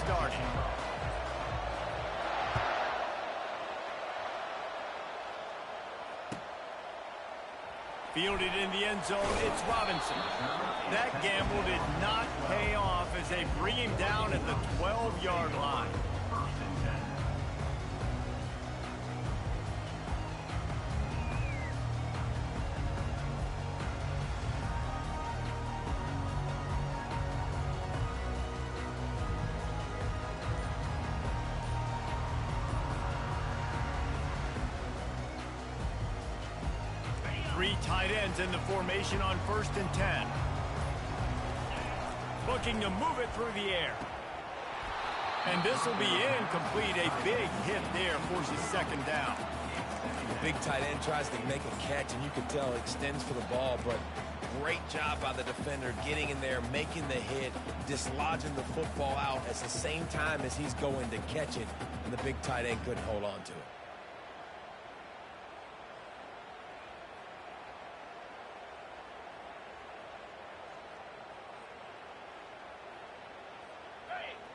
started. Fielded in the end zone, it's Robinson. That gamble did not pay off as they bring him down at the 12-yard line. Three tight ends in the formation on 1st and 10. Looking to move it through the air. And this will be incomplete. A big hit there forces 2nd down. The big tight end tries to make a catch, and you can tell it extends for the ball, but great job by the defender getting in there, making the hit, dislodging the football out at the same time as he's going to catch it, and the big tight end couldn't hold on to it.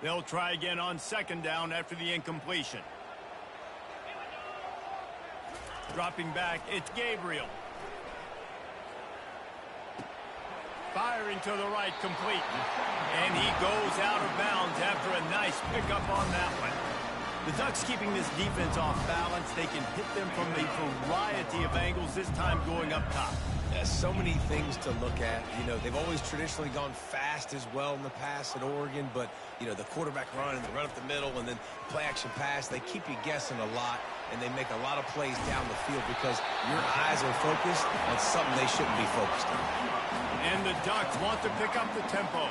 They'll try again on 2nd down after the incompletion. Dropping back, it's Gabriel. Firing to the right, complete. And he goes out of bounds after a nice pickup on that one. The Ducks keeping this defense off balance. They can hit them from a variety of angles, this time going up top. Yeah, so many things to look at. You know, they've always traditionally gone fast as well in the past at Oregon, but, you know, the quarterback run and the run up the middle and then play action pass, they keep you guessing a lot, and they make a lot of plays down the field because your eyes are focused on something they shouldn't be focused on. And the Ducks want to pick up the tempo.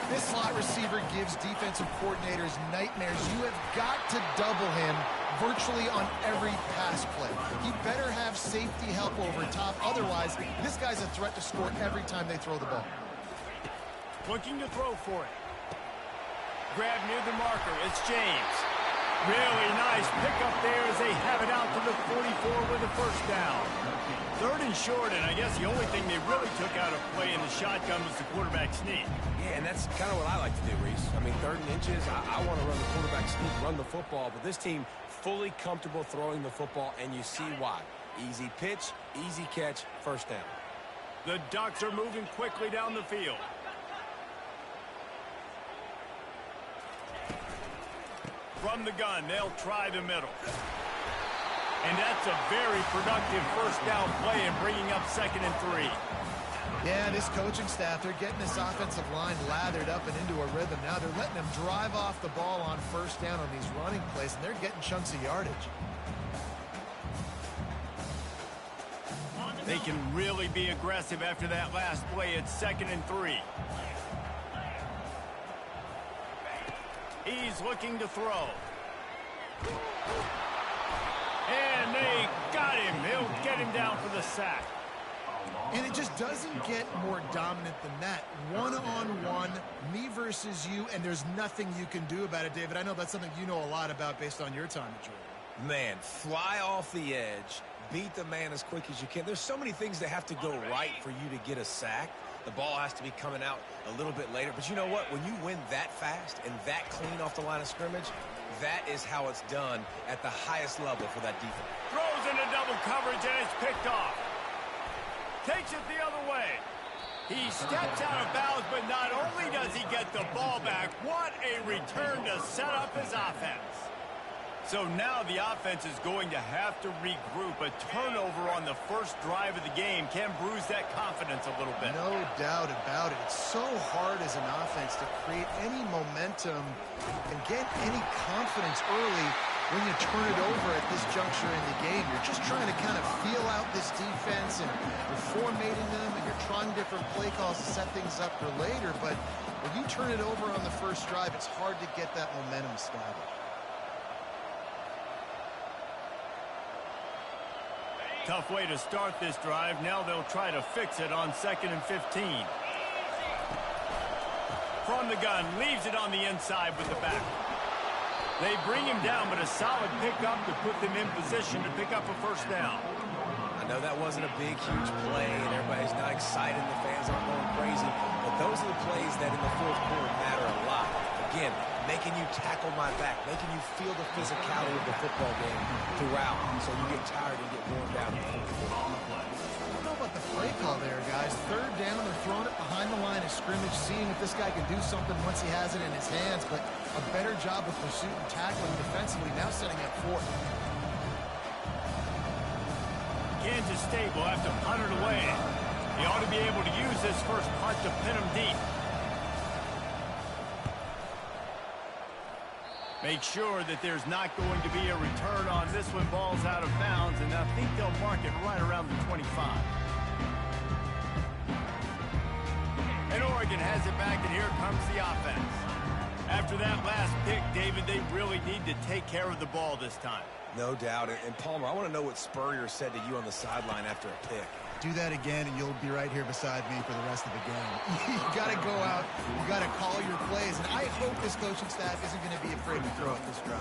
This slot receiver gives defensive coordinators nightmares. You have got to double him virtually on every pass play. He better have safety help over top. Otherwise, this guy's a threat to score every time they throw the ball. Looking to throw for it. Grab near the marker. It's James. Really nice pickup there as they have it out to the 44 with a 1st down. 3rd and short, and I guess the only thing they really took out of play in the shotgun was the quarterback sneak. Yeah, and that's kind of what I like to do, Reese. I mean, 3rd and inches, I want to run the quarterback sneak, run the football, but this team fully comfortable throwing the football, and you see why. Easy pitch, easy catch, 1st down. The Ducks are moving quickly down the field. From the gun, they'll try the middle. And that's a very productive 1st down play and bringing up 2nd and 3. Yeah, this coaching staff, they're getting this offensive line lathered up and into a rhythm. Now they're letting them drive off the ball on 1st down on these running plays, and they're getting chunks of yardage. They can really be aggressive after that last play. It's 2nd and 3. He's looking to throw. And they got him. He'll get him down for the sack. And it just doesn't get more dominant than that. One-on-one, me versus you, and there's nothing you can do about it, David. I know that's something you know a lot about based on your time at Georgia. Man, fly off the edge, beat the man as quick as you can. There's so many things that have to go right for you to get a sack. The ball has to be coming out a little bit later. But you know what? When you win that fast and that clean off the line of scrimmage, that is how it's done at the highest level for that defense. Throws into double coverage, and it's picked off. Takes it the other way. He steps out of bounds, but not only does he get the ball back, what a return to set up his offense. So now the offense is going to have to regroup. A turnover on the 1st drive of the game can bruise that confidence a little bit. No doubt about it. It's so hard as an offense to create any momentum and get any confidence early when you turn it over at this juncture in the game. You're just trying to kind of feel out this defense, and you're formatting them, and you're trying different play calls to set things up for later. But when you turn it over on the 1st drive, it's hard to get that momentum established. Tough way to start this drive. Now they'll try to fix it on 2nd and 15. From the gun, leaves it on the inside with the back. They bring him down, but a solid pickup to put them in position to pick up a 1st down. I know that wasn't a big, huge play, and everybody's not excited. The fans aren't going crazy. But those are the plays that in the 4th quarter matter a lot. Again, making you tackle my back, making you feel the physicality of the football game throughout, so you get tired and get worn down. I don't know about the play call there, guys. Third down, they're throwing it behind the line of scrimmage, seeing if this guy can do something once he has it in his hands, but a better job of pursuit and tackling defensively, now setting up fourth. Kansas State will have to punt it away. He ought to be able to use this first punt to pin him deep. Make sure that there's not going to be a return on this when ball's out of bounds, and I think they'll mark it right around the 25. And Oregon has it back, and here comes the offense. After that last pick, David, they really need to take care of the ball this time. No doubt. And Palmer, I want to know what Spurrier said to you on the sideline after a pick. Do that again, and you'll be right here beside me for the rest of the game. You got to go out. You got to call your plays. And I hope this coaching staff isn't going to be afraid to throw it this drive.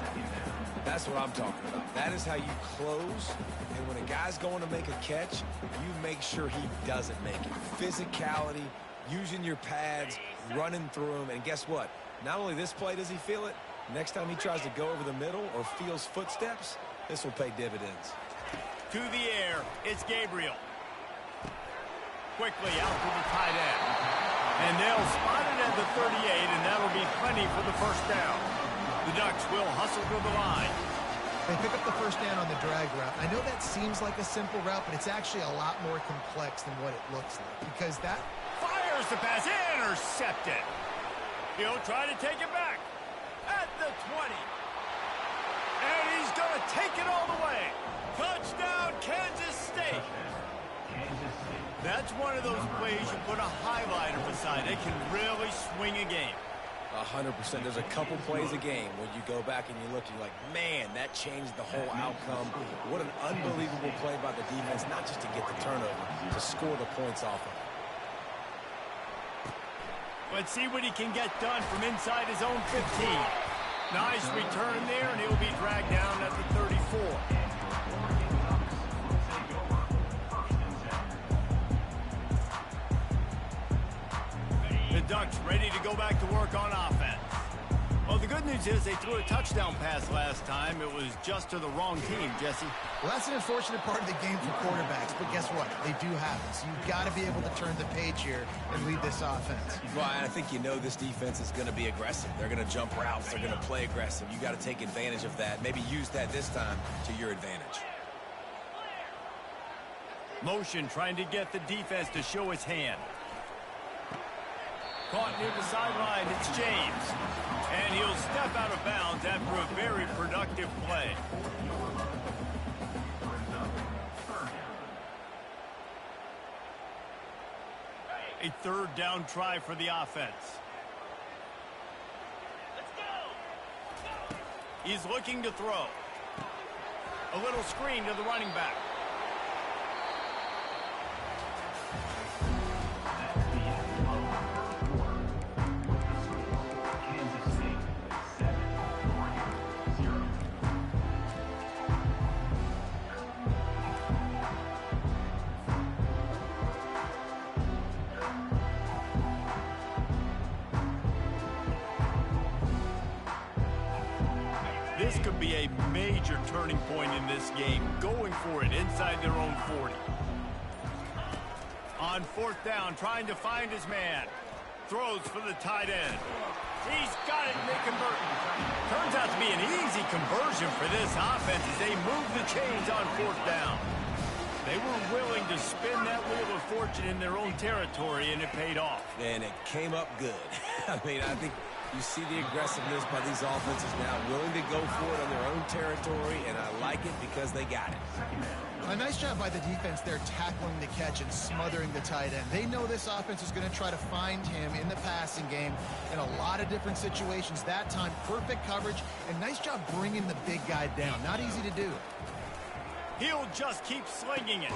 That's what I'm talking about. That is how you close. And when a guy's going to make a catch, you make sure he doesn't make it. Physicality, using your pads, running through them. And guess what? Not only this play does he feel it, next time he tries to go over the middle or feels footsteps, this will pay dividends. To the air, it's Gabriel. Quickly out to the tight end. And they'll spot it at the 38, and that'll be plenty for the first down. The Ducks will hustle to the line. They pick up the first down on the drag route. I know that seems like a simple route, but it's actually a lot more complex than what it looks like. Because that fires the pass, intercepted. He'll try to take it back at the 20. And he's going to take it all the way. Touchdown, Kansas State. That's one of those plays you put a highlighter beside. It can really swing a game. 100%. There's a couple plays a game when you go back and you look and you're like, man, that changed the whole outcome. What an unbelievable play by the defense, not just to get the turnover, to score the points off of it. Let's see what he can get done from inside his own 15. Nice return there, and he'll be dragged down at the 34. The Ducks ready to go back to work on offense. Well, the good news is they threw a touchdown pass last time. It was just to the wrong team, Jesse. Well, that's an unfortunate part of the game for quarterbacks, but guess what? They do have it. So you've got to be able to turn the page here and lead this offense. Well, I think you know this defense is going to be aggressive. They're going to jump routes. They're going to play aggressive. You got to take advantage of that. Maybe use that this time to your advantage. Motion trying to get the defense to show its hand. Caught near the sideline, it's James. And he'll step out of bounds after a very productive play. A third down try for the offense. He's looking to throw. A little screen to the running back. This could be a major turning point in this game, going for it inside their own 40. On fourth down, trying to find his man. Throws for the tight end. He's got it, and they convert. Turns out to be an easy conversion for this offense as they move the chains on fourth down. They were willing to spin that wheel of fortune in their own territory, and it paid off. And it came up good. I mean, I think you see the aggressiveness by these offenses now, willing to go for it on their own territory, and I like it because they got it. A nice job by the defense there tackling the catch and smothering the tight end. They know this offense is going to try to find him in the passing game in a lot of different situations. That time, perfect coverage, and nice job bringing the big guy down. Not easy to do. He'll just keep slinging it.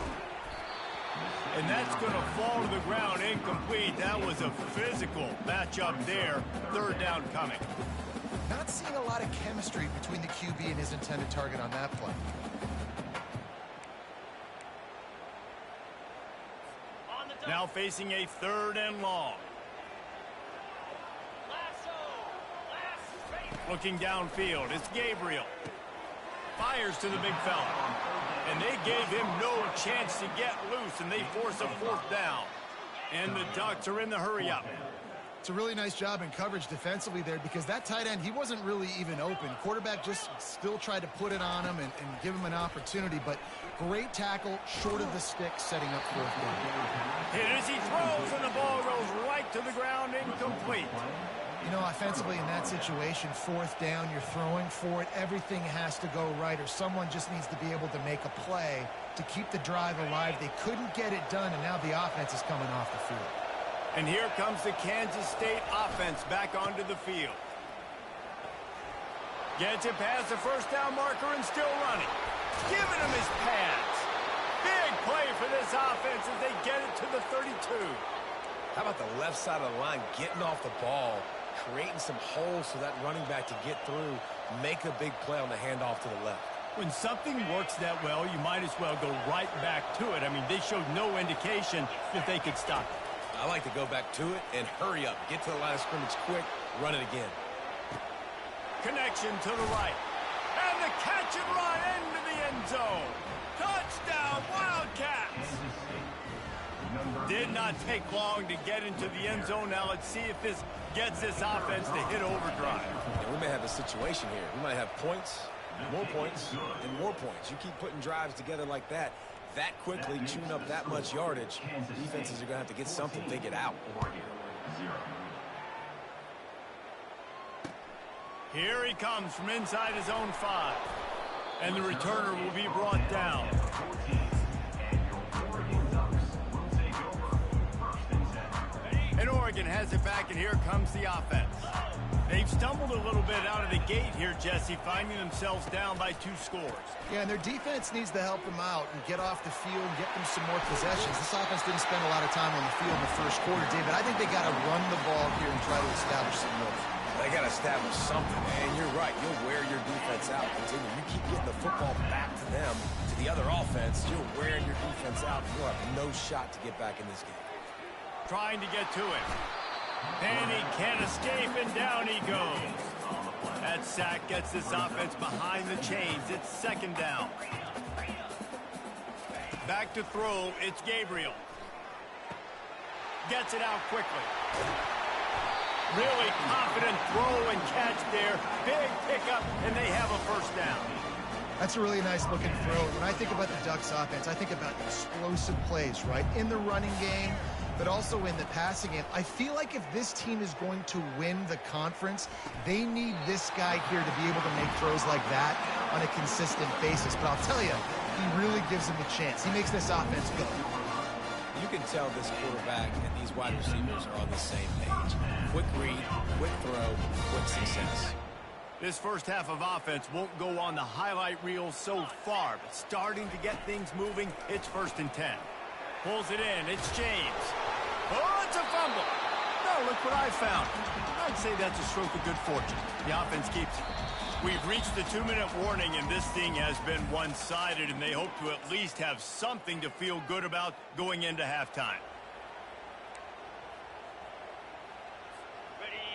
And that's going to fall to the ground incomplete. That was a physical matchup there. Third down coming. Not seeing a lot of chemistry between the QB and his intended target on that play. Now facing a third and long. Looking downfield, it's Gabriel. Fires to the big fella. And they gave him no chance to get loose, and they force a 4th down. And the Ducks are in the hurry-up. It's a really nice job in coverage defensively there because that tight end, he wasn't really even open. Quarterback just still tried to put it on him and give him an opportunity, but great tackle, short of the stick, setting up 4th down. Hit as he throws, and the ball goes right to the ground, incomplete. You know, offensively in that situation, 4th down, you're throwing for it. Everything has to go right, or someone just needs to be able to make a play to keep the drive alive. They couldn't get it done, and now the offense is coming off the field. And here comes the Kansas State offense back onto the field. Gets it past the 1st down marker and still running. Giving him his pads. Big play for this offense as they get it to the 32. How about the left side of the line getting off the ball, creating some holes for that running back to get through, make a big play on the handoff to the left. When something works that well, you might as well go right back to it. I mean, they showed no indication that they could stop it. I like to go back to it and hurry up. Get to the line of scrimmage quick, run it again. Connection to the right. And the catch and run into the end zone. Touchdown, Wildcats! Did not take long to get into the end zone. Now let's see if this gets this offense to hit overdrive. Yeah, we may have a situation here. We might have points, and more points. You keep putting drives together like that quickly, chewing up that much yardage, defenses are going to have to get something figured out. Here he comes from inside his own 5. And the returner will be brought down. And Oregon has it back, and here comes the offense. They've stumbled a little bit out of the gate here, Jesse, finding themselves down by 2 scores. Yeah, and their defense needs to help them out and get off the field and get them some more possessions. This offense didn't spend a lot of time on the field in the 1st quarter, David. I think they got to run the ball here and try to establish some moves. They got to establish something, and you're right. You'll wear your defense out. Continue. You keep getting the football back to them, to the other offense, you're wearing your defense out. You'll have no shot to get back in this game. Trying to get to it. And he can't escape, and down he goes. That sack gets this offense behind the chains. It's 2nd down. Back to throw, it's Gabriel. Gets it out quickly. Really confident throw and catch there. Big pickup, and they have a 1st down. That's a really nice looking throw. When I think about the Ducks offense, I think about explosive plays, right? In the running game, but also in the passing game. I feel like if this team is going to win the conference, they need this guy here to be able to make throws like that on a consistent basis. But I'll tell you, he really gives him a chance. He makes this offense go. You can tell this quarterback and these wide receivers are on the same page. Quick read, quick throw, quick success. This first half of offense won't go on the highlight reel so far, but starting to get things moving, it's 1st and 10. Pulls it in, it's James. Oh, it's a fumble. No, look what I found. I'd say that's a stroke of good fortune. The offense keeps it. We've reached the 2-minute warning, and this thing has been one-sided, and they hope to at least have something to feel good about going into halftime.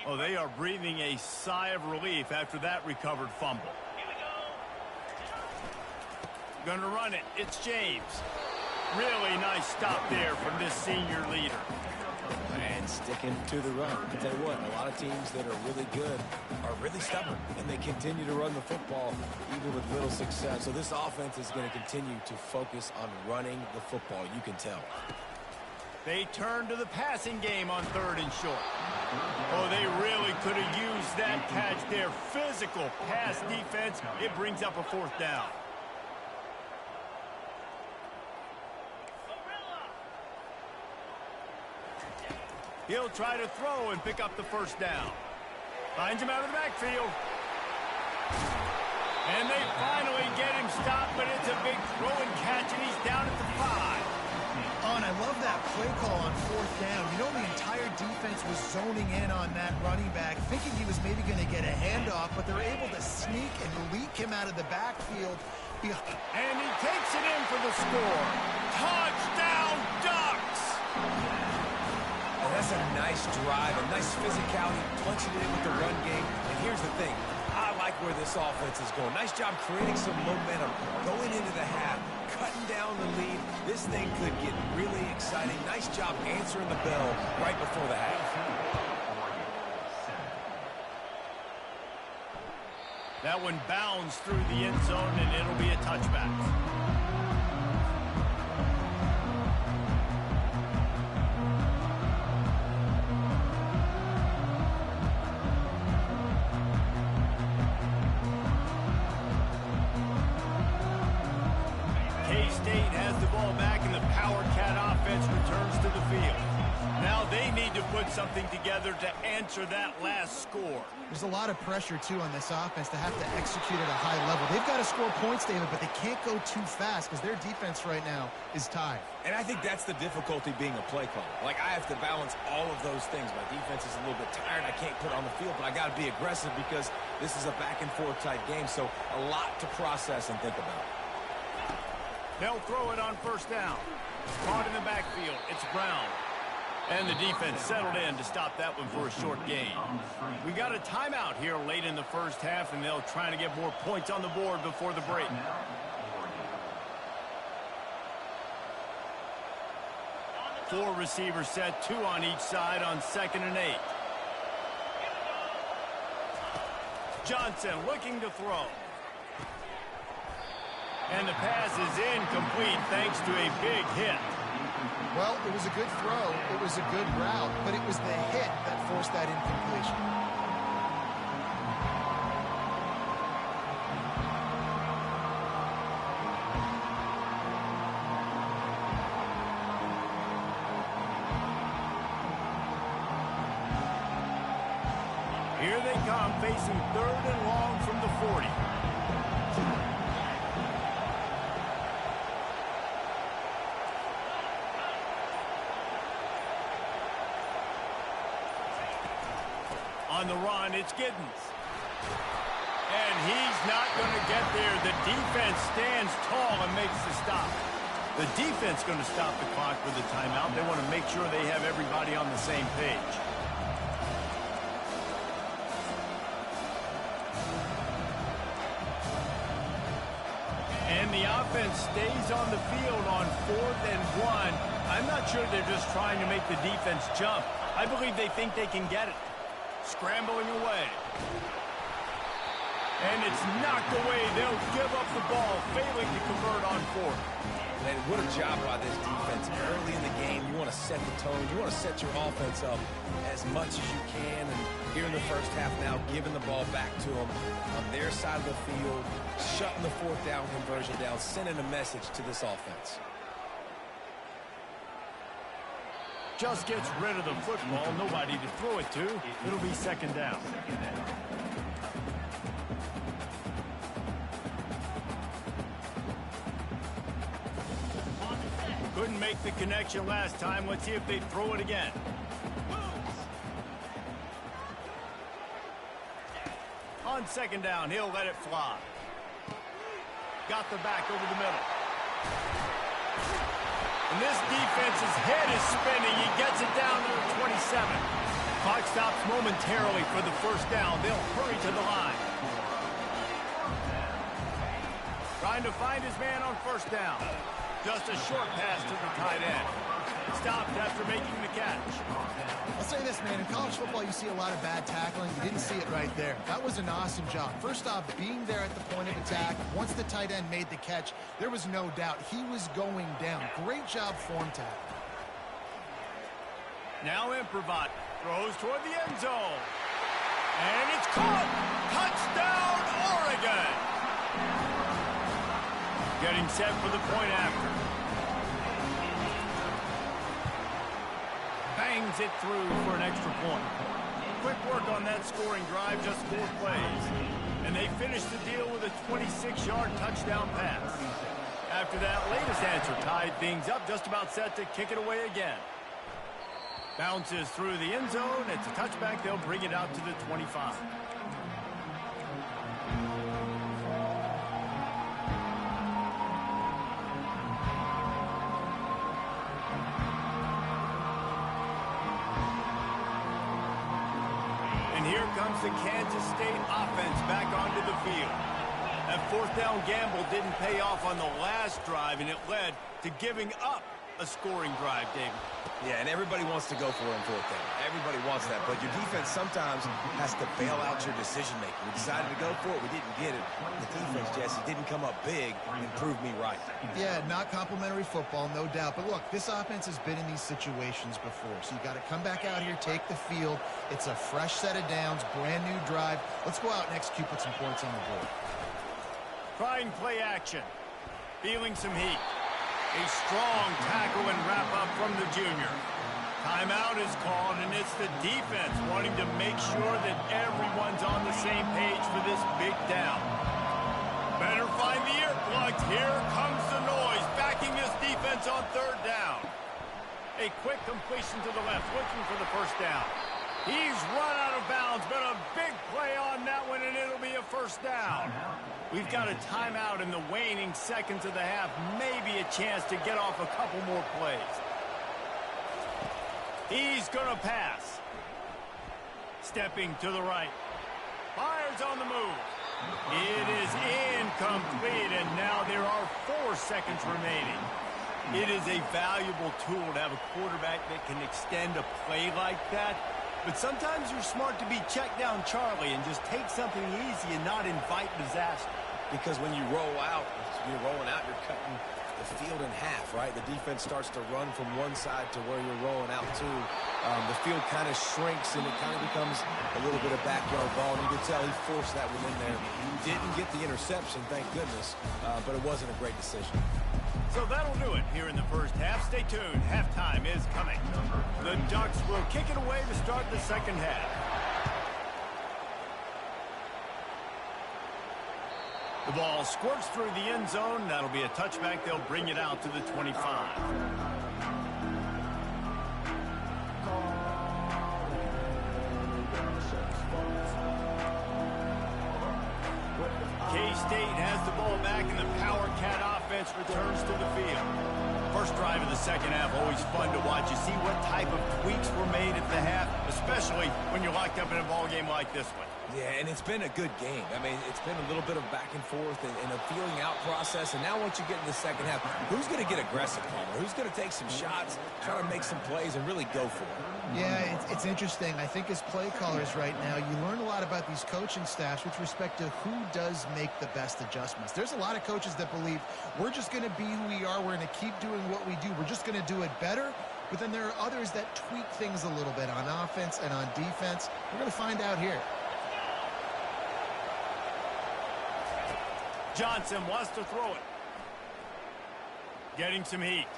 Oh, they are breathing a sigh of relief after that recovered fumble. Gonna run it. It's James. Really nice stop there from this senior leader. And sticking to the run. I tell you what, a lot of teams that are really good are really stubborn, and they continue to run the football even with little success. So this offense is going to continue to focus on running the football. You can tell. They turn to the passing game on 3rd and short. Oh, they really could have used that catch there. Physical pass defense. It brings up a 4th down. He'll try to throw and pick up the 1st down. Finds him out of the backfield. And they finally get him stopped, but it's a big throw and catch, and he's down at the 5. Oh, and I love that play call on 4th down. You know, the entire defense was zoning in on that running back, thinking he was maybe going to get a handoff, but they're able to sneak and leak him out of the backfield. And he takes it in for the score. Touchdown, Ducks! And that's a nice drive, a nice physicality, punching it in with the run game. And here's the thing. like where this offense is going. Nice job creating some momentum going into the half, cutting down the lead. This thing could get really exciting. Nice job answering the bell right before the half. That one bounds through the end zone, and it'll be a touchback. K-State has the ball back, and the Power Cat offense returns to the field. Now they need to put something together to answer that last score. There's a lot of pressure, too, on this offense to have to execute at a high level. They've got to score points, David, but they can't go too fast because their defense right now is tied. And I think that's the difficulty being a play caller. Like, I have to balance all of those things. My defense is a little bit tired. I can't put it on the field, but I got to be aggressive because this is a back-and-forth type game, so a lot to process and think about. They'll throw it on first down. Caught in the backfield. It's Brown. And the defense settled in to stop that one for a short gain. We got a timeout here late in the first half, and they'll try to get more points on the board before the break. Four receivers set, 2 on each side on 2nd and 8. Johnson looking to throw. And the pass is incomplete thanks to a big hit. Well, it was a good throw. It was a good route, but it was the hit that forced that incompletion. Here they come, facing 3rd and long from the 40. On the run, it's Giddens. And he's not going to get there. The defense stands tall and makes the stop. The defense going to stop the clock with the timeout. They want to make sure they have everybody on the same page. And the offense stays on the field on 4th and 1. I'm not sure they're just trying to make the defense jump. I believe they think they can get it. Scrambling away. And it's knocked away. They'll give up the ball, failing to convert on 4th. And what a job by this defense. Early in the game, you want to set the tone. You want to set your offense up as much as you can. And here in the first half now, giving the ball back to them on their side of the field, shutting the 4th down conversion down, sending a message to this offense. Just gets rid of the football. Nobody to throw it to. It'll be 2nd down. Couldn't make the connection last time. Let's see if they throw it again. On 2nd down, he'll let it fly. Got the back over the middle. And this defense's head is spinning. He gets it down to the 27. Clock stops momentarily for the first down. They'll hurry to the line. Trying to find his man on first down. Just a short pass to the tight end. Stopped after making the catch. I'll say this, man. In college football, you see a lot of bad tackling. You didn't see it right there. That was an awesome job. First off, being there at the point of attack. Once the tight end made the catch, there was no doubt he was going down. Great job form tackle. Now improvise. Throws toward the end zone. And it's caught. Touchdown, Oregon. Getting set for the point after. Bangs it through for an extra point. Quick work on that scoring drive, just 4 plays. And they finish the deal with a 26-yard touchdown pass. After that latest answer tied things up, just about set to kick it away again. Bounces through the end zone. It's a touchback. They'll bring it out to the 25. Here comes the Kansas State offense back onto fourth down gamble didn't pay off on the last drive, and it led to giving up a scoring drive, David. Yeah, and everybody wants to go for it on fourth down. Everybody wants that, but your defense sometimes has to bail out your decision-making. We decided to go for it. We didn't get it. The defense, Jesse, didn't come up big and prove me right. Yeah, not complimentary football, no doubt. But look, this offense has been in these situations before, so you got to come back out here, take the field. It's a fresh set of downs, brand new drive. Let's go out and execute, put some points on the board. Trying play action. Feeling some heat. A strong tackle and wrap-up from the junior. Timeout is called, and it's the defense wanting to make sure that everyone's on the same page for this big down. Better find the earplugs. Here comes the noise, backing this defense on third down. A quick completion to the left, looking for the first down. He's run out of bounds, but a big play on that one, and it'll be a first down. We've got a timeout in the waning seconds of the half. Maybe a chance to get off a couple more plays. He's going to pass. Stepping to the right. Fires on the move. It is incomplete, and now there are 4 seconds remaining. It is a valuable tool to have a quarterback that can extend a play like that. But sometimes you're smart to be check down Charlie and just take something easy and not invite disaster. Because when you roll out, you're rolling out, you're cutting the field in half, right? The defense starts to run from one side to where you're rolling out to. The field kind of shrinks, and it kind of becomes a little bit of backyard ball. And you can tell he forced that one in there. He didn't get the interception, thank goodness, but it wasn't a great decision. So that'll do it here in the first half. Stay tuned. Halftime is coming. The Ducks will kick it away to start the second half. The ball squirts through the end zone. That'll be a touchback. They'll bring it out to the 25. K-State has the ball back, and the Power Cat offense returns to the field. First drive of the second half, always fun to watch. You see what type of tweaks were made at the half, especially when you're locked up in a ball game like this one. Yeah, and it's been a good game. I mean, it's been a little bit of back and forth and a feeling out process. And now once you get in the second half, who's going to get aggressive, Palmer? Who's going to take some shots, try to make some plays, and really go for it? Yeah, it's interesting. I think as play callers right now, you learn a lot about these coaching staffs with respect to who does make the best adjustments. There's a lot of coaches that believe we're just going to be who we are. We're going to keep doing what we do. We're just going to do it better. But then there are others that tweak things a little bit on offense and on defense. We're going to find out here. Johnson wants to throw it. Getting some heat.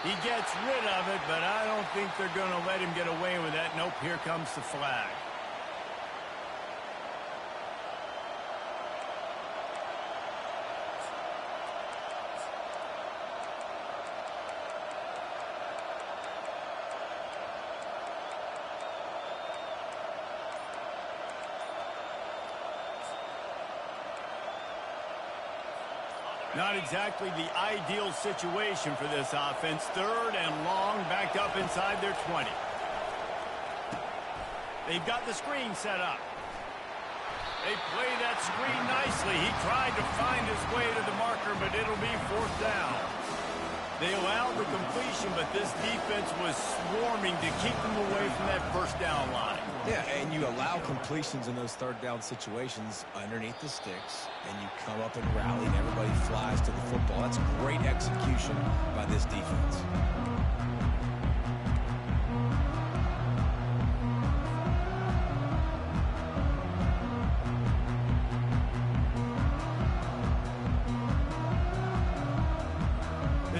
He gets rid of it, but I don't think they're going to let him get away with that. Nope, here comes the flag. Not exactly the ideal situation for this offense. Third and long, backed up inside their 20. They've got the screen set up. They play that screen nicely. He tried to find his way to the marker, but it'll be fourth down. They allowed the completion, but this defense was swarming to keep them away from that first down line. Yeah, and you allow completions in those third down situations underneath the sticks, and you come up and rally, and everybody flies to the football. That's great execution by this defense.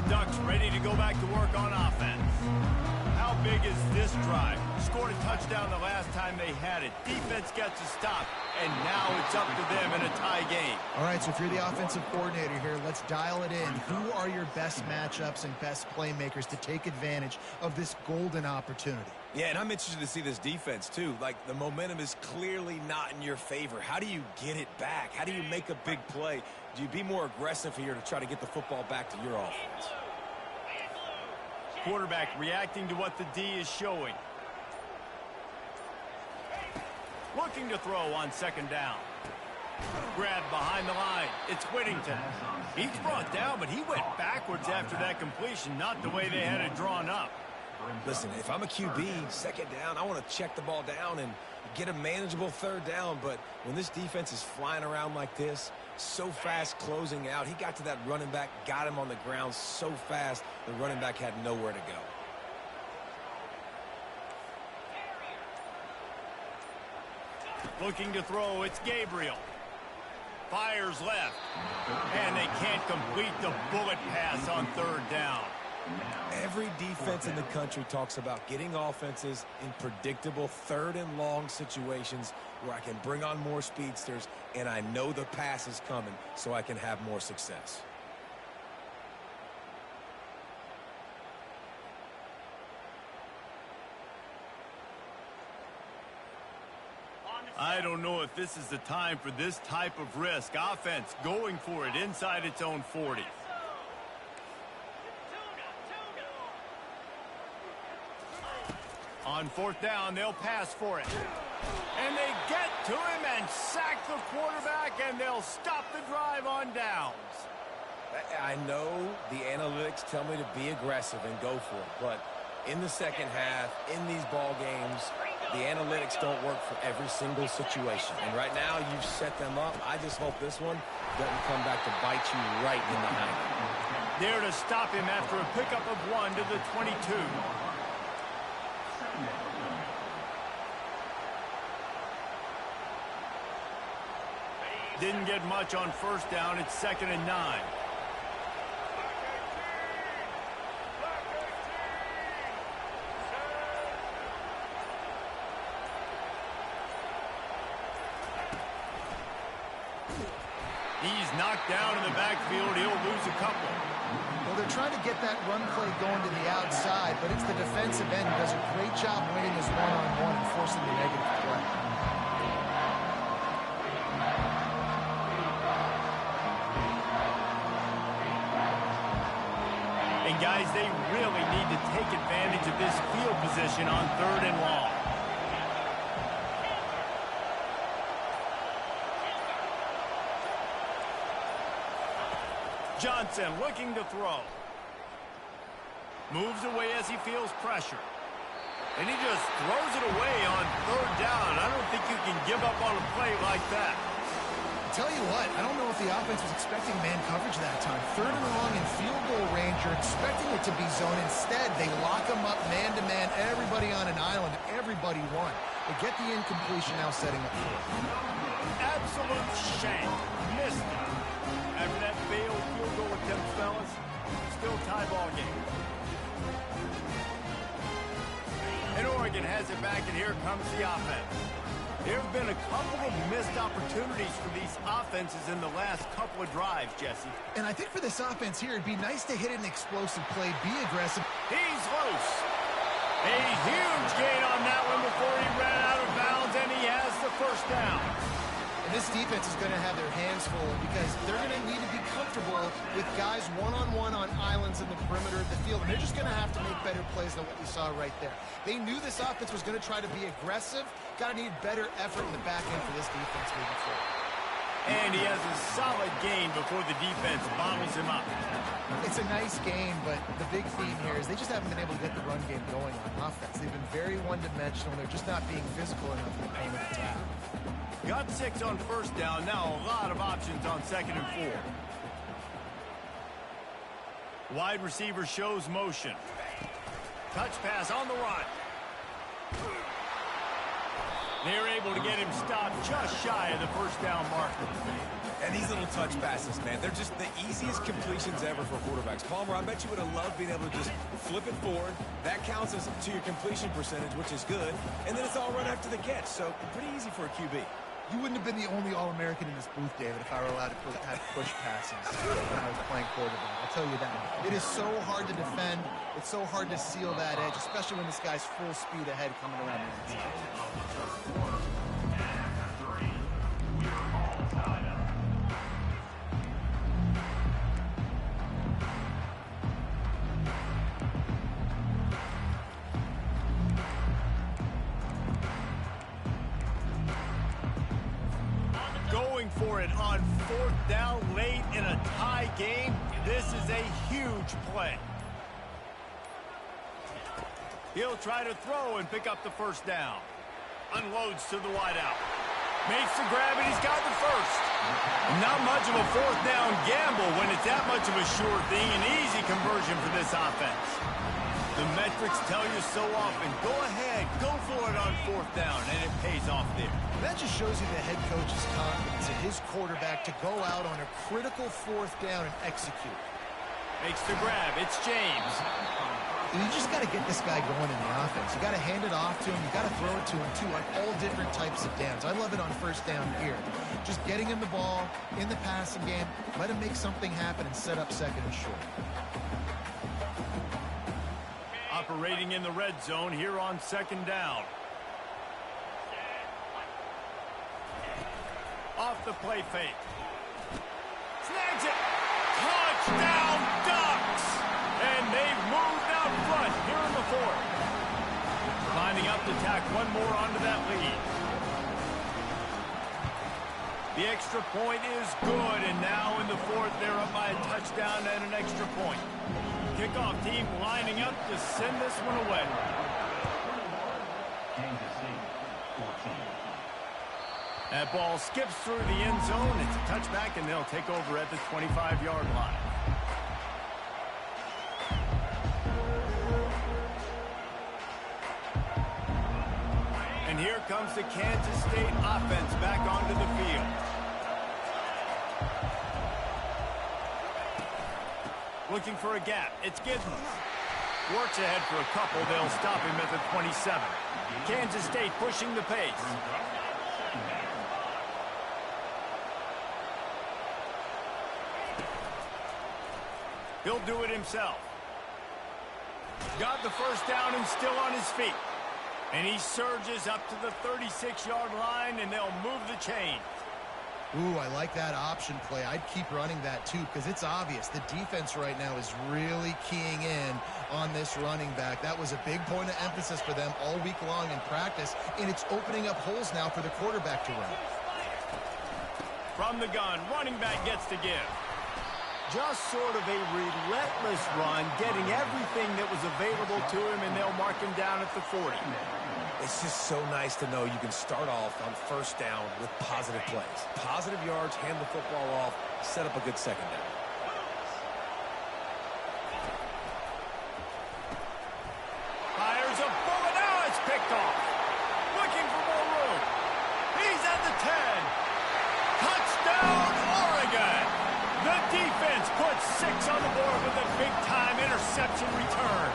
Ducks ready to go back to work on offense. How big is this drive? Scored a touchdown the last time they had it. Defense gets a stop, and now it's up to them in a tie game. All right, so if you're the offensive coordinator here, let's dial it in. Who are your best matchups and best playmakers to take advantage of this golden opportunity? Yeah, and I'm interested to see this defense, too. Like, the momentum is clearly not in your favor. How do you get it back? How do you make a big play? Do you be more aggressive here to try to get the football back to your offense? Quarterback reacting to what the D is showing. Looking to throw on second down. Grabbed behind the line. It's Whittington. He's brought down, but he went backwards after that completion, not the way they had it drawn up. Listen, if I'm a QB, second down, I want to check the ball down and get a manageable third down. But when this defense is flying around like this, so fast closing out, he got to that running back, got him on the ground so fast, the running back had nowhere to go. Looking to throw, it's Gabriel. Fires left. And they can't complete the bullet pass on third down. Every defense in the country talks about getting offenses in predictable third and long situations where I can bring on more speedsters and I know the pass is coming so I can have more success. I don't know if this is the time for this type of risk. Offense going for it inside its own 40. On fourth down, they'll pass for it. And they get to him and sack the quarterback, and they'll stop the drive on downs. I know the analytics tell me to be aggressive and go for it, but in the second half, in these ball games, the analytics don't work for every single situation. And right now, you've set them up. I just hope this one doesn't come back to bite you right in the hind. There to stop him after a pickup of 1 to the 22. Didn't get much on first down. It's 2nd and 9. He's knocked down in the backfield. He'll lose a couple. Well, they're trying to get that run play going to the outside, but it's the defensive end who does a great job winning his one-on-one and forcing the negative play. And guys, they really need to take advantage of this field position on third and long. Johnson looking to throw. Moves away as he feels pressure. And he just throws it away on third down. I don't think you can give up on a play like that. Tell you what, I don't know if the offense was expecting man coverage that time. Third and long in field goal range, you're expecting it to be zone. Instead, they lock them up man-to-man, everybody on an island, everybody won. They get the incompletion now setting up for it. Absolute shank. Missed it. After that failed field goal attempt, fellas, still tie ball game. And Oregon has it back, and here comes the offense. There have been a couple of missed opportunities for these offenses in the last couple of drives, Jesse. And I think for this offense here, it'd be nice to hit an explosive play, be aggressive. He's loose. A huge gain on that one before he ran out of bounds, and he has the first down. And this defense is going to have their hands full because they're going to need to be comfortable with guys one-on-one on islands in the perimeter of the field. And they're just going to have to make better plays than what we saw right there. They knew this offense was going to try to be aggressive. Got to need better effort in the back end for this defense moving forward. And he has a solid gain before the defense bottles him up. It's a nice game, but the big theme here is they just haven't been able to get the run game going on offense. They've been very one-dimensional. They're just not being physical enough in the paint of attack. Got 6 on first down. Now a lot of options on 2nd and 4. Wide receiver shows motion. Touch pass on the run. They're able to get him stopped just shy of the first down marker. And these little touch passes, man, they're just the easiest completions ever for quarterbacks. Palmer, I bet you would have loved being able to just flip it forward. That counts as to your completion percentage, which is good. And then it's all run after the catch, so pretty easy for a QB. You wouldn't have been the only All-American in this booth, David, if I were allowed to have push passes when I was playing quarterback. I'll tell you that. It is so hard to defend. It's so hard to seal that edge, especially when this guy's full speed ahead coming around the inside. going for it on 4th down late in a tie game. This is a huge play. He'll try to throw and pick up the first down. Unloads to the wideout. Makes the grab, and he's got the first. Not much of a 4th down gamble when it's that much of a sure thing. An easy conversion for this offense. The metrics tell you so often, go ahead, go for it on 4th down, and it pays off there. That just shows you the head coach's confidence in his quarterback to go out on a critical 4th down and execute. Makes the grab. It's James. You just got to get this guy going in the offense. You got to hand it off to him. You got to throw it to him, too, on all different types of downs. I love it on 1st down here. Just getting him the ball in the passing game, let him make something happen and set up 2nd and short. Operating in the red zone here on 2nd down. Off the play fake. Snags it. Touchdown Ducks! And they've moved out front here in the 4th. Lining up to tack one more onto that lead. The extra point is good, and now in the 4th, they're up by a touchdown and an extra point. Kickoff team lining up to send this one away. That ball skips through the end zone. It's a touchback, and they'll take over at the 25-yard line. And here comes the Kansas State offense back onto the field. Looking for a gap. It's Gizmo. Works ahead for a couple. They'll stop him at the 27. Kansas State pushing the pace. He'll do it himself. Got the first down and still on his feet. And he surges up to the 36-yard line, and they'll move the chain. Ooh, I like that option play. I'd keep running that, too, because it's obvious. The defense right now is really keying in on this running back. That was a big point of emphasis for them all week long in practice, and it's opening up holes now for the quarterback to run. From the gun, running back gets to give. Just sort of a relentless run, getting everything that was available to him, and they'll mark him down at the 40. It's just so nice to know you can start off on 1st down with positive plays. Positive yards, hand the football off, set up a good 2nd down. Fires a bullet. Now it's picked off. Looking for more room. He's at the 10. Touchdown, Oregon. The defense puts 6 on the board with a big-time interception return.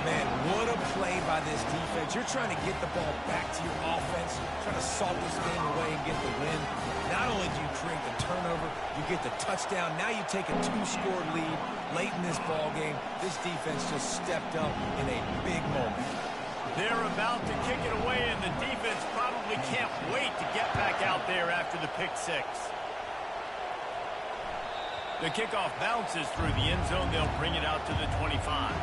Man, what a play by this defense. You're trying to get the ball back to your offense, trying to salt this game away and get the win. Not only do you create the turnover, you get the touchdown. Now you take a 2-score lead late in this ball game. This defense just stepped up in a big moment. They're about to kick it away, and the defense probably can't wait to get back out there after the pick 6. The kickoff bounces through the end zone. They'll bring it out to the 25.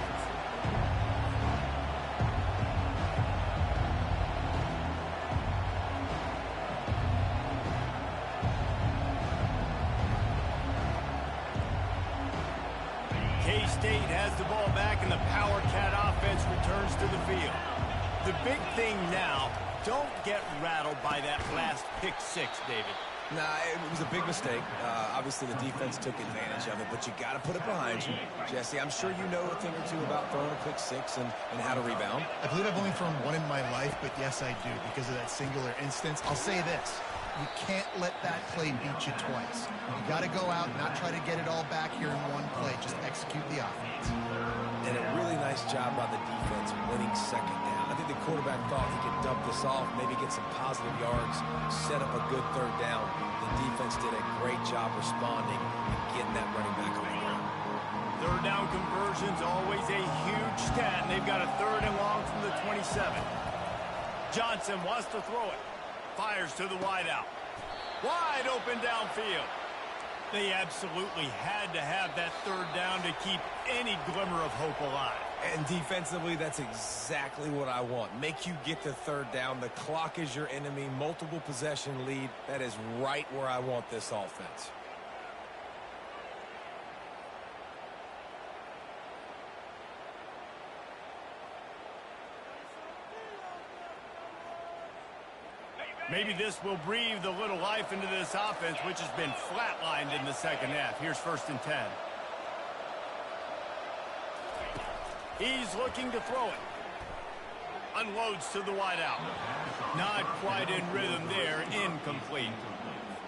K-State has the ball back, and the Power Cat offense returns to the field. The big thing now, don't get rattled by that last pick 6, David. Nah, it was a big mistake. Obviously, the defense took advantage of it, but you got to put it behind you. Jesse, I'm sure you know a thing or two about throwing a pick 6 and how to rebound. I believe I've only thrown one in my life, but yes, I do, because of that singular instance. I'll say this. You can't let that play beat you twice. You got to go out and not try to get it all back here in one play. Just execute the offense. And a really nice job by the defense winning 2nd down. I think the quarterback thought he could dump this off, maybe get some positive yards, set up a good 3rd down. The defense did a great job responding and getting that running back on the ground. 3rd down conversion's always a huge stat, and they've got a 3rd and long from the 27. Johnson wants to throw it. Fires to the wideout. Wide open downfield. They absolutely had to have that 3rd down to keep any glimmer of hope alive. And defensively, that's exactly what I want. Make you get to third down. The clock is your enemy. Multiple possession lead. That is right where I want this offense. Maybe this will breathe a little life into this offense, which has been flatlined in the second half. Here's 1st and 10. He's looking to throw it. Unloads to the wideout. Not quite in rhythm there. Incomplete.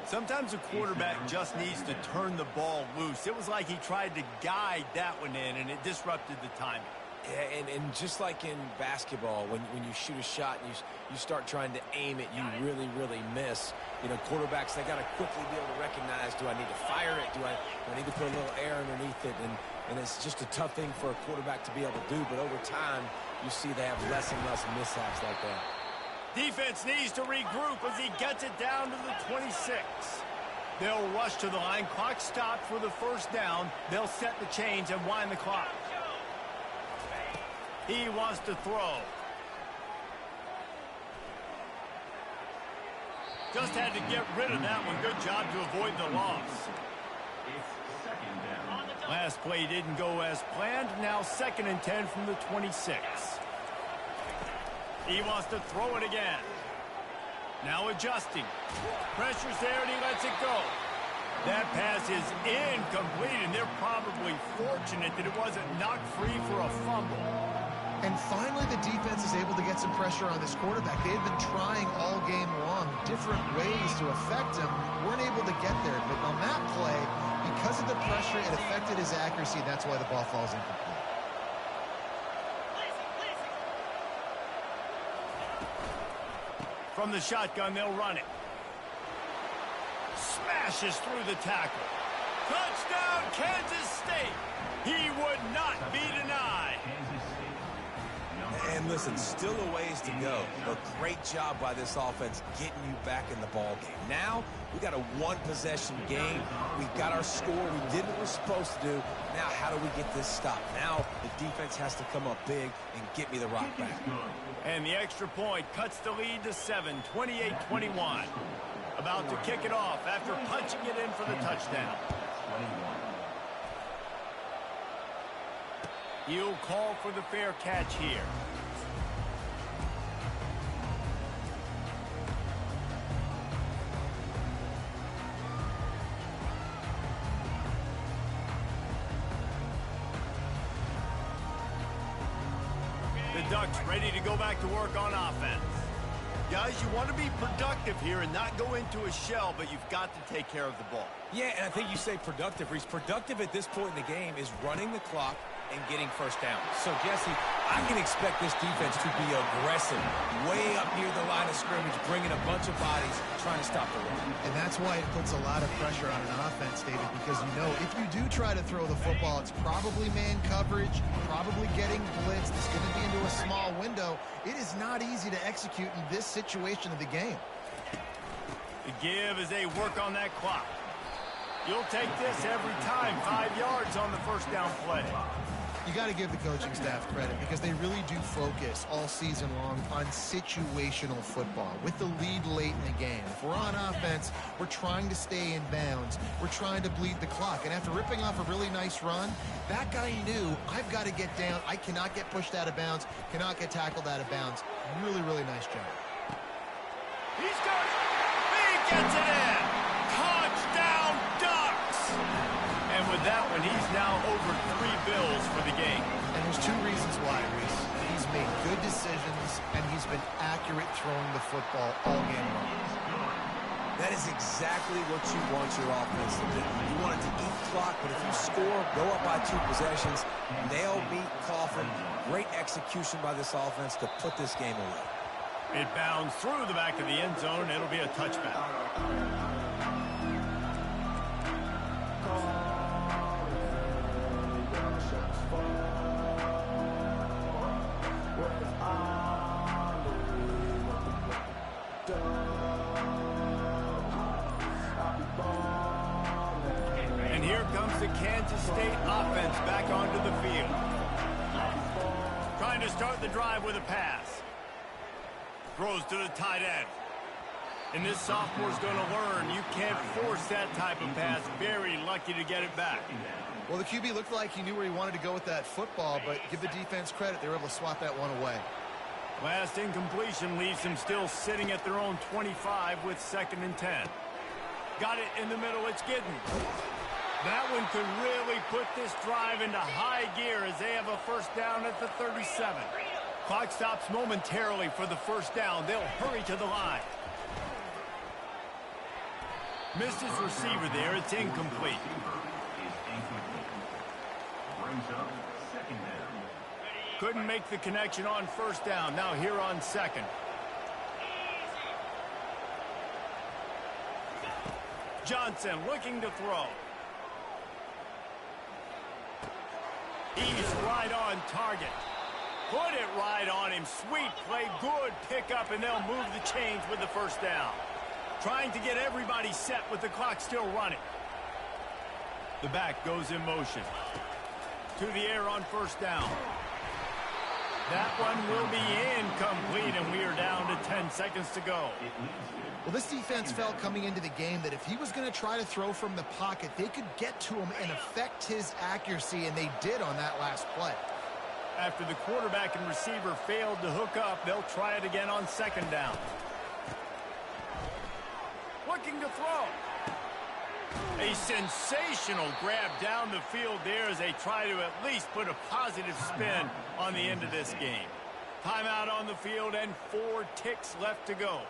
Sometimes a quarterback just needs to turn the ball loose. It was like he tried to guide that one in, and it disrupted the timing. Yeah, and just like in basketball, when you shoot a shot and you start trying to aim it, you really, really miss. You know, quarterbacks, they got to quickly be able to recognize, do I need to fire it? Do I need to put a little air underneath it? And it's just a tough thing for a quarterback to be able to do. But over time, you see they have less and less mishaps like that. Defense needs to regroup as he gets it down to the 26. They'll rush to the line. Clock stopped for the 1st down. They'll set the chains and wind the clock. He wants to throw. Just had to get rid of that one. Good job to avoid the loss. Last play didn't go as planned. Now 2nd and 10 from the 26. He wants to throw it again. Now adjusting. Pressure's there and he lets it go. That pass is incomplete, and they're probably fortunate that it wasn't knocked free for a fumble. And finally, the defense is able to get some pressure on this quarterback. They had been trying all game long, different ways to affect him. Weren't able to get there. But on that play, because of the pressure, it affected his accuracy. That's why the ball falls incomplete. From the shotgun, they'll run it. Smashes through the tackle. Touchdown, Kansas State. He would not be denied. And listen, still a ways to go, but great job by this offense getting you back in the ball game. Now, we got a one-possession game. We got our score. We did what we're supposed to do. Now, how do we get this stopped? Now, the defense has to come up big and get me the rock back. And the extra point cuts the lead to 7, 28-21. About to kick it off after punching it in for the touchdown. He'll call for the fair catch here. The Ducks ready to go back to work on offense. Guys, you want to be productive here and not go into a shell, but you've got to take care of the ball. Yeah, and I think you say productive, Reese. Productive at this point in the game is running the clock and getting 1st down. So, Jesse, I can expect this defense to be aggressive, way up near the line of scrimmage, bringing a bunch of bodies, trying to stop the run. And that's why it puts a lot of pressure on an offense, David, because you know if you do try to throw the football, it's probably man coverage, probably getting blitzed. It's going to be into a small window. It is not easy to execute in this situation of the game. The give as they work on that clock. You'll take this every time. 5 yards on the 1st down play. You got to give the coaching staff credit because they really do focus all season long on situational football with the lead late in the game. If we're on offense, we're trying to stay in bounds. We're trying to bleed the clock. And after ripping off a really nice run, that guy knew, I've got to get down. I cannot get pushed out of bounds, cannot get tackled out of bounds. Really, really nice job. He's got it. He gets it in. Touchdown, Ducks. And with that one, he's now over 3 bills for the game. And there's 2 reasons why, Reese. He's made good decisions, and he's been accurate throwing the football all game long. That is exactly what you want your offense to do. You want it to eat clock, but if you score, go up by 2 possessions, nail, beat, coffin. Great execution by this offense to put this game away. It bounds through the back of the end zone. It'll be a touchback. And here comes the Kansas State offense back onto the field. to start the drive with a pass. Throws to the tight end. And this sophomore's going to learn you can't force that type of pass. Very lucky to get it back. Well, the QB looked like he knew where he wanted to go with that football, but give the defense credit. They were able to swat that one away. Last incompletion leaves them still sitting at their own 25 with 2nd and 10. Got it in the middle. It's Gidden. That one could really put this drive into high gear as they have a first down at the 37. Clock stops momentarily for the first down. They'll hurry to the line. Missed his receiver there. It's incomplete. Couldn't make the connection on first down. Now here on 2nd. Johnson looking to throw. He's right on target. Put it right on him. Sweet play. Good pickup, and they'll move the chains with the first down. Trying to get everybody set with the clock still running. The back goes in motion. To the air on first down. That one will be incomplete, and we are down to 10 seconds to go. Well, this defense felt coming into the game that if he was going to try to throw from the pocket, they could get to him and affect his accuracy, and they did on that last play. After the quarterback and receiver failed to hook up, they'll try it again on 2nd down. Looking to throw. A sensational grab down the field there as they try to at least put a positive spin on the end of this game. Timeout on the field and 4 ticks left to go.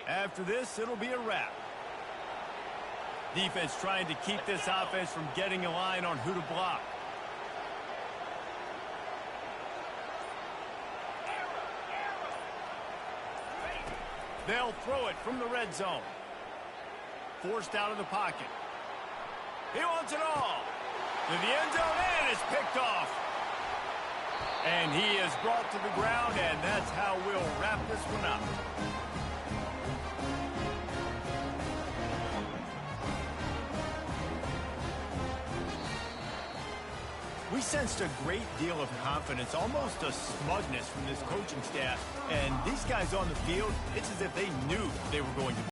After this, it'll be a wrap. Defense trying to keep this offense from getting a line on who to block. They'll throw it from the red zone. Forced out of the pocket. He wants it all. To the end zone, and it's picked off. And he is brought to the ground, and that's how we'll wrap this one up. We sensed a great deal of confidence, almost a smugness from this coaching staff. And these guys on the field, it's as if they knew they were going to